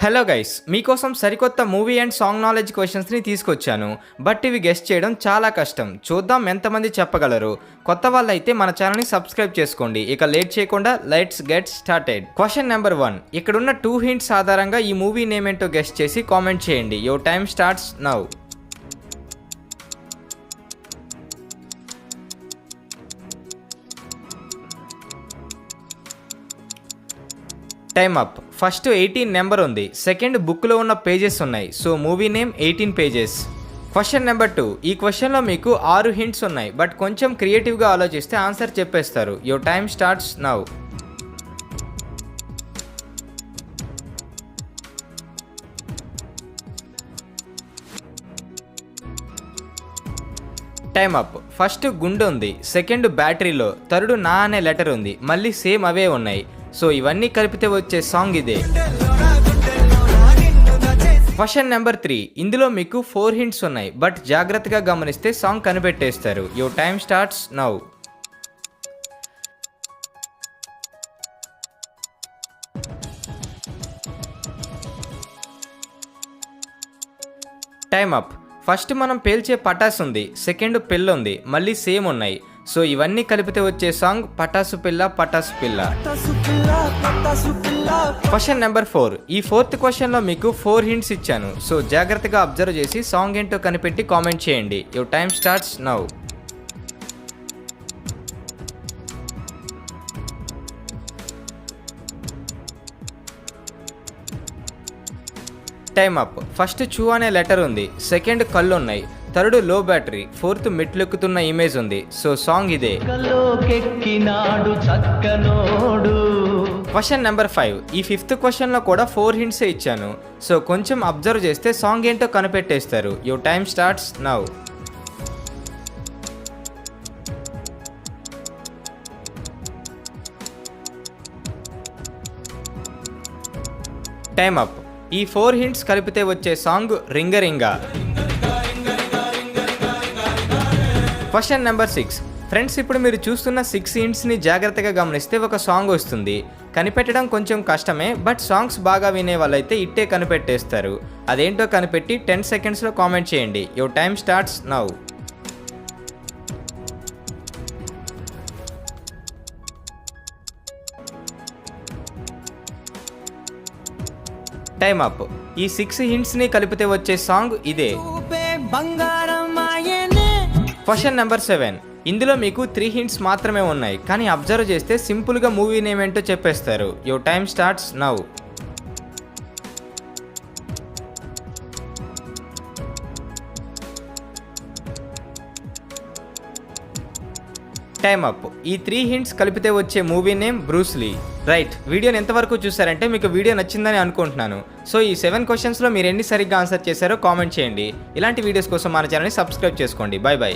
Hello guys, మీకోసం సరికొత్త movie and song knowledge క్వశ్చన్స్ని తీసుకొచ్చాను. బట్ ఇవి గెస్ట్ చేయడం చాలా కష్టం. చూద్దాం ఎంతమంది చెప్పగలరు. కొత్త వాళ్ళైతే మన ఛానల్ని సబ్స్క్రైబ్ చేసుకోండి. ఇక లేట్ చేయకుండా let's get started. Question number 1. ఇక్కడున్న 2 హింట్స్ ఆధారంగా ఈ మూవీ నేమ్ ఏంటో గెస్ట్ చేసి కామెంట్ చేయండి. Your time starts now. Time up. First 18 number ఉంది. సెకండ్ బుక్లో ఉన్న పేజెస్ ఉన్నాయి. So movie name 18 pages. Question number 2. ఈ క్వశ్చన్లో మీకు 6 హింట్స్ ఉన్నాయి. బట్ కొంచెం క్రియేటివ్గా ఆలోచిస్తే ఆన్సర్ చెప్పేస్తారు. Your time starts now. Time up. First గుండె ఉంది. సెకండ్ బ్యాటరీలో, థర్డ్ నా అనే లెటర్ ఉంది. మళ్ళీ సేమ్ అవే ఉన్నాయి. సో ఇవన్నీ కలిపితే వచ్చే సాంగ్ ఇదే. Question number 3. ఇందులో మీకు 4 హింట్స్ ఉన్నాయి. బట్ జాగ్రత్తగా గమనిస్తే సాంగ్ కనిపెట్టేస్తారు. Your time starts now. Time up. First మనం పేల్చే పటాస్ ఉంది. సెకండ్ పిల్ల ఉంది. మళ్ళీ సేమ్ ఉన్నాయి. సో ఇవన్నీ కలిపితే వచ్చే సాంగ్ పటాసు పిల్ల పటాసు పిల్ల. Question number 4. ఈ 4th క్వశ్చన్లో మీకు 4 హింట్స్ ఇచ్చాను. సో జాగ్రత్తగా అబ్జర్వ్ చేసి సాంగ్ ఏంటో కనిపెట్టి కామెంట్ చేయండి. Your time starts now. Time up. First చూ అనే లెటర్ ఉంది. సెకండ్ కళ్ళు ఉన్నాయి. Third low battery. ఫోర్త్ మెట్లెక్కుతున్న ఇమేజ్ ఉంది. సో సాంగ్ ఇదే. Question number 5. ఈ 5th క్వశ్చన్లో కూడా 4 హింట్స్ ఇచ్చాను. సో కొంచెం అబ్జర్వ్ చేస్తే సాంగ్ ఏంటో కనిపెట్టేస్తారు. Your time starts now. Time up. ఈ 4 హింట్స్ కలిపితే వచ్చే song Ringa Ringa. Question number 6. Friends, ఇప్పుడు మీరు చూస్తున్న 6 హింట్స్ని జాగ్రత్తగా గమనిస్తే ఒక సాంగ్ వస్తుంది. కనిపెట్టడం కొంచెం కష్టమే. బట్ సాంగ్స్ బాగా వినే వాళ్ళైతే ఇట్టే కనిపెట్టేస్తారు. అదేంటో కనిపెట్టి 10 సెకండ్స్లో కామెంట్ చేయండి. Your time starts now. Time up. ఈ 6 హింట్స్ని కలిపితే వచ్చే సాంగ్ ఇదే. Question number 7. ఇందులో మీకు 3 హింట్స్ మాత్రమే ఉన్నాయి. కానీ అబ్జర్వ్ చేస్తే సింపుల్గా మూవీ నేమ్ ఏంటో చెప్పేస్తారు. Your time starts now. Time up. ఈ 3 హింట్స్ కలిపితే వచ్చే movie name Bruce Lee. Right. వీడియోని ఎంతవరకు చూసారంటే మీకు వీడియో నచ్చిందని అనుకుంటున్నాను. సో ఈ 7 క్వశ్చన్స్లో మీరు ఎన్ని సరిగ్గా ఆన్సర్ చేశారో కామెంట్ చేయండి. ఇలాంటి వీడియోస్ కోసం మన ఛానల్ని సబ్స్క్రైబ్ చేసుకోండి. By by.